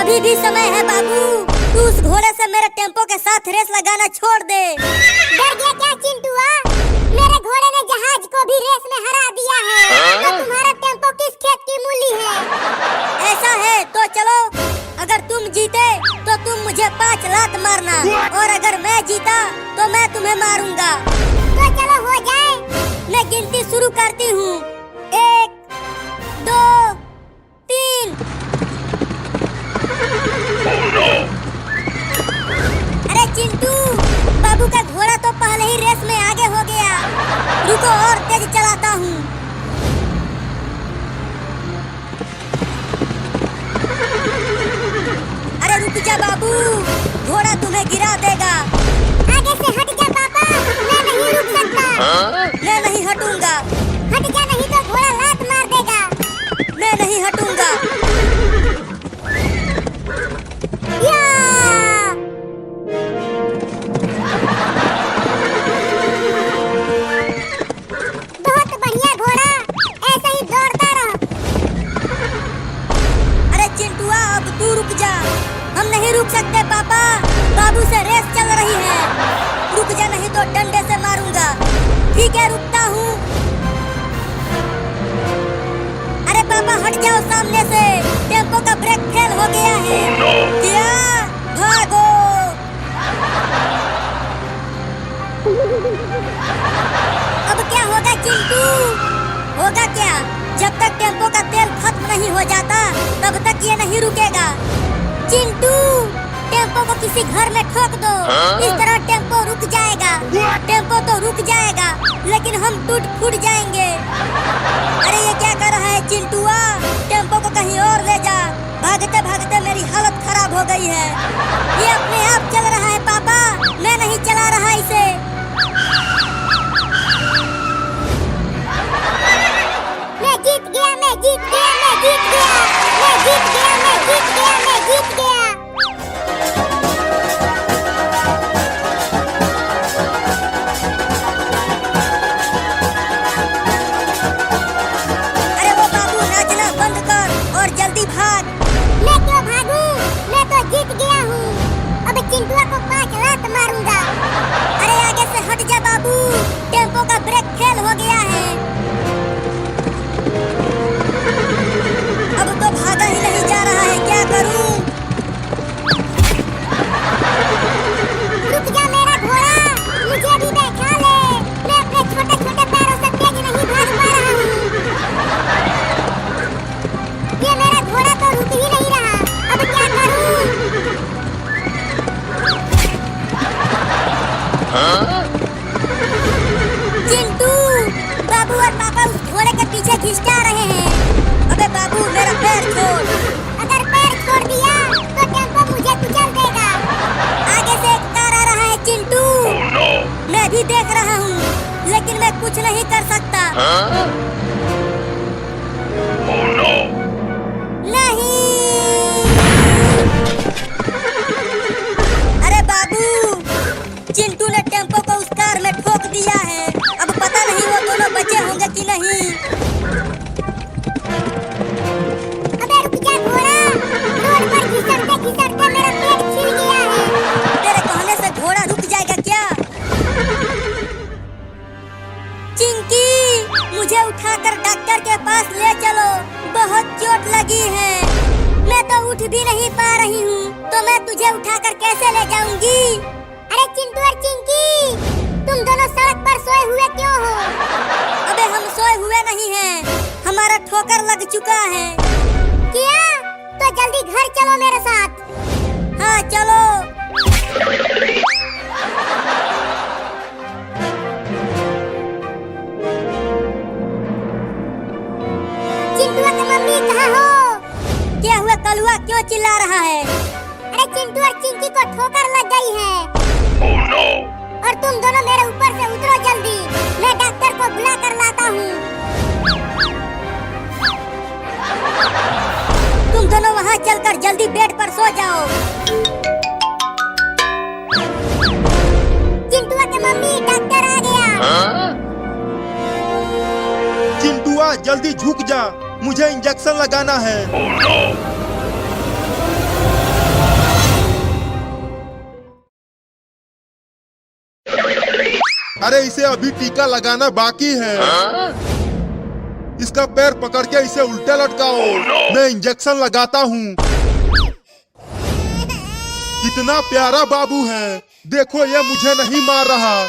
अभी भी समय है बाबू, तू उस घोड़े से मेरे टेम्पो के साथ रेस लगाना छोड़ दे। डर गया क्या चिंटुआ? मेरे घोड़े ने जहाज को भी रेस में हरा दिया है। तो तुम्हारा टेम्पो किस खेत की मूली है? ऐसा है तो चलो, अगर तुम जीते तो तुम मुझे 5 लात मारना, और अगर मैं जीता तो मैं तुम्हें मारूंगा। तो चलो हो जाए। मैं गिनती शुरू करती हूँ। 1 2 3। अरे चिंटू, बाबू का घोड़ा तो पहले ही रेस में आगे हो गया। रुको और तेज चलाता हूँ। अरे रुक जा बाबू, घोड़ा तुम्हें गिरा देगा। आगे से हट जा पापा, मैं नहीं रुक सकता। मैं नहीं हटूंगा। हट जा नहीं तो घोड़ा लात मार देगा। मैं नहीं हटूंगा। या! बहुत बढ़िया घोड़ा, ऐसे ही दौड़ता रह। अरे चिंटुआ, अब तू रुक जा। हम नहीं रुक सकते पापा, बाबू से रेस चल रही है। रुक जा नहीं तो डंडे से मारूंगा। ठीक है, रुकता हूँ। अरे पापा हट जाओ सामने से, टेम्पो का ब्रेक फेल हो गया है। क्या? भागो। अब क्या होगा चिंटू? होगा क्या? जब तक टेम्पो का तेल खत्म नहीं हो जाता तब तक ये नहीं रुकेगा। चिंटू, टेम्पो को किसी घर में ठोक दो। इस तरह टेम्पो रुक जाएगा। टेम्पो तो रुक जाएगा, लेकिन हम टूट फूट जाएंगे। अरे ये क्या कर रहा है चिंटुआ? टेम्पो को कहीं और ले जा। भागते भागते मेरी हालत खराब हो गई है। ये अपने आप चल रहा है पापा, मैं नहीं चला रहा इसे। मैं जीत गया, मैं जीत गया, मैं जीत गया, मैं जीत गया, मैं जीत गया, मैं जीत गया। अरे वो बाबू, नाचना बंद कर और जल्दी भाग। मैं क्यों भागूं? मैं तो जीत गया हूँ। अब चिंटुआ को 5 लात मारूंगा। अरे आगे से हट जा बाबू, टेम्पो का ब्रेक फेल हो गया है। अब तो भागा ही नहीं जा रहा है, क्या करूं? रुक जा मेरा घोड़ा, मुझे भी बैठा ले। मैं अपने छोटे छोटे पैरों से तेज नहीं भाग पा रहा हूँ। ये मेरा घोड़ा तो रुक ही नहीं रहा, अब क्या करूँ? चिंटू, बाबू और पापा उस घोड़े के पीछे खिंचा रहे हैं। अबे बाबू, मेरा पैर छोड़। अगर पैर छोड़ दिया तो टेम्पो मुझे कुचल देगा। आगे से एक कार आ रहा है चिंटू। मैं भी देख रहा हूँ, लेकिन मैं कुछ नहीं कर सकता। नहीं। अरे बाबू, चिंटू ने टेम्पो को उस कार में ठोक दिया है। अब पता नहीं वो दोनों बचे होंगे कि नहीं। अबे रुक जा घोड़ा, रोड पर घिसटते घिसटते मेरा पेट छिल गया है। तेरे कहने से घोड़ा रुक जाएगा क्या? चिंकी, मुझे उठाकर डॉक्टर के पास ले चलो, बहुत चोट लगी है। मैं तो उठ भी नहीं पा रही हूँ, तो मैं तुझे उठाकर कैसे ले जाऊंगी? अरे चिंटू और चिंकी, तुम दोनों सड़क पर सोए हुए क्यों हो? अबे हम सोए हुए नहीं हैं, हमारा ठोकर लग चुका है। क्या? तो जल्दी घर चलो मेरे साथ। हाँ चलो। चिंटू की मम्मी कहाँ हो? क्या हुआ कलुआ, क्यों चिल्ला रहा है? अरे चिंटू और चिंकी को ठोकर लग गई है। और तुम दोनों मेरे ऊपर से उतरो जल्दी, मैं डॉक्टर को बुला कर लाता हूँ। तुम दोनों वहाँ चलकर जल्दी बेड पर सो जाओ। चिंटू की मम्मी, डॉक्टर आ गया। चिंटुआ, जल्दी झुक जा, मुझे इंजेक्शन लगाना है। अरे इसे अभी टीका लगाना बाकी है। इसका पैर पकड़ के इसे उल्टे लटकाओ। मैं इंजेक्शन लगाता हूँ। कितना प्यारा बाबू है, देखो ये मुझे नहीं मार रहा।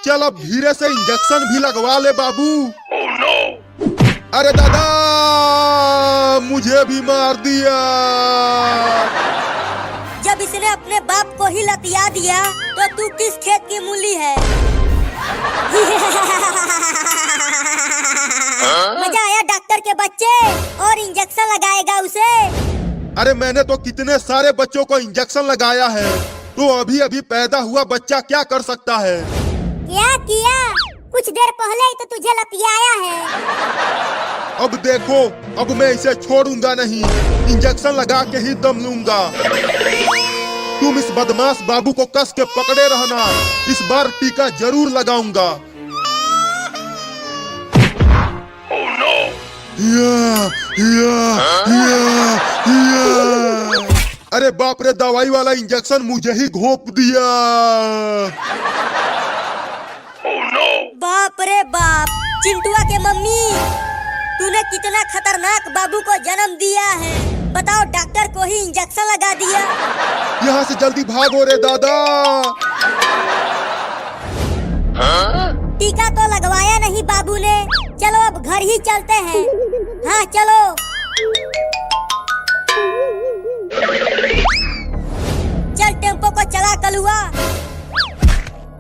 चल अब धीरे से इंजेक्शन भी लगवा ले बाबू। अरे दादा, मुझे भी मार दिया। जब इसने अपने बाप को ही लतिया दिया तो तू किस खेत की मूली है? मजा आया डॉक्टर के बच्चे, और इंजेक्शन लगाएगा उसे? अरे मैंने तो कितने सारे बच्चों को इंजेक्शन लगाया है, तो अभी अभी पैदा हुआ बच्चा क्या कर सकता है? क्या किया? कुछ देर पहले ही तो तुझे लतियाया है। अब देखो, अब मैं इसे छोड़ूंगा नहीं, इंजेक्शन लगा के ही दम लूंगा। तुम इस बदमाश बाबू को कस के पकड़े रहना, इस बार टीका जरूर लगाऊंगा। अरे बाप रे, दवाई वाला इंजेक्शन मुझे ही घोंप दिया। बाप रे बाप, चिंटुआ के मम्मी, तूने कितना खतरनाक बाबू को जन्म दिया है। बताओ, डॉक्टर को ही इंजेक्शन लगा दिया। यहाँ से जल्दी भागो रे दादा। टीका तो लगवाया नहीं बाबू ने, चलो अब घर ही चलते हैं। हाँ चलो। चल टेम्पो को चला कलुआ।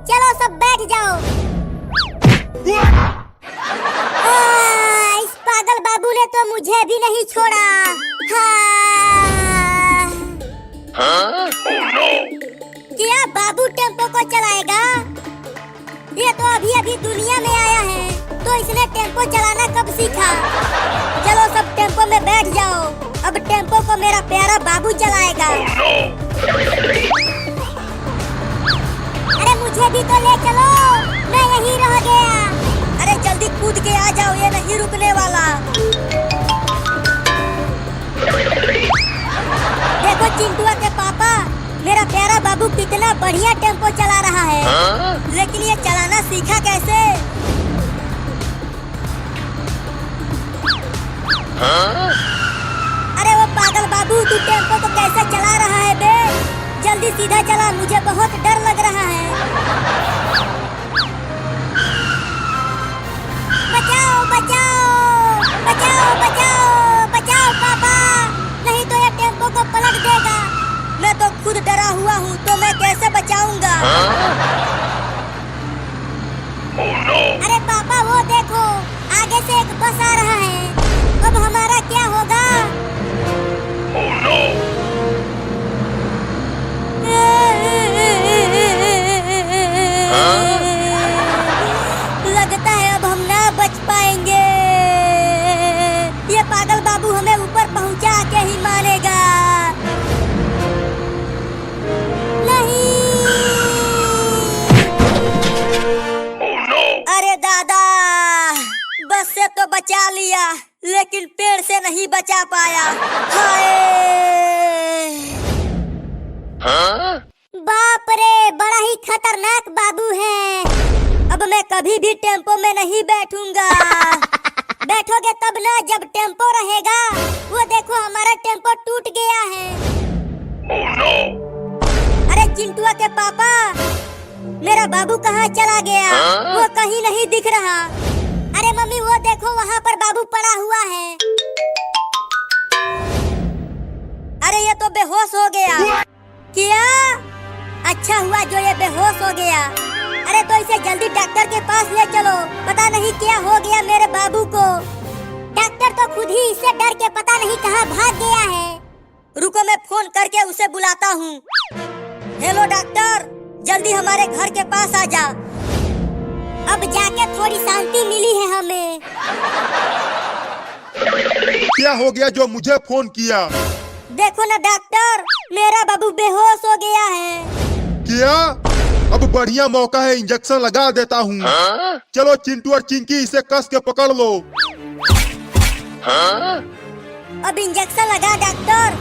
चलो सब बैठ जाओ। इस पागल बाबू ने तो मुझे भी नहीं छोड़ा। क्या बाबू टेम्पो को चलाएगा? ये तो अभी अभी दुनिया में आया है, तो इसने टेम्पो चलाना कब सीखा? चलो सब टेम्पो में बैठ जाओ, अब टेम्पो को मेरा प्यारा बाबू चलाएगा। अरे मुझे भी तो ले चलो, मैं यहीं रह गया। अरे जल्दी कूद के आ जाओ, ये नहीं रुकने वाला। देखो चिंटुआ के पापा, मेरा प्यारा बाबू कितना बढ़िया टेम्पो चला रहा है। लेकिन ये चलाना सीखा कैसे? अरे वो पागल बाबू, तू टेम्पो को कैसे चला रहा है बे? जल्दी सीधा चला, मुझे बहुत डर लग रहा है। बचाओ बचाओ बचाओ बचाओ बचाओ पापा, नहीं तो ये टेम्पो को पलट देगा। मैं तो खुद डरा हुआ हूँ, तो मैं कैसे बचाऊंगा? अरे पापा वो देखो, आगे से एक बस आ रहा है। अब हमारा क्या होगा? लगता है अब हम ना बच पाएंगे। ये पागल बाबू हमें ऊपर पहुंचा के ही मारेगा। नहीं। अरे दादा, बस से तो बचा लिया, लेकिन पेड़ से नहीं बचा पाया। हाय! बाप रे, बड़ा ही खतरनाक बाबू है। अब मैं कभी भी टेम्पो में नहीं बैठूंगा। बैठोगे तब ना, जब टेम्पो रहेगा। वो देखो हमारा टेम्पो टूट गया है। अरे चिंटुआ के पापा, मेरा बाबू कहाँ चला गया? वो कहीं नहीं दिख रहा। अरे मम्मी वो देखो, वहाँ पर बाबू पड़ा हुआ है। अरे ये तो बेहोश हो गया। क्या? अच्छा हुआ जो ये बेहोश हो गया। अरे तो इसे जल्दी डॉक्टर के पास ले चलो, पता नहीं क्या हो गया मेरे बाबू को। डॉक्टर तो खुद ही इससे डर के पता नहीं कहाँ भाग गया है। रुको, मैं फोन करके उसे बुलाता हूँ। हेलो डॉक्टर, जल्दी हमारे घर के पास आ जा। अब जाके थोड़ी शांति मिली है हमें। क्या हो गया जो मुझे फोन किया? देखो ना डॉक्टर, मेरा बाबू बेहोश हो गया है। क्या? अब बढ़िया मौका है, इंजेक्शन लगा देता हूँ। चलो चिंटू और चिंकी, इसे कस के पकड़ लो। अब इंजेक्शन लगा डॉक्टर।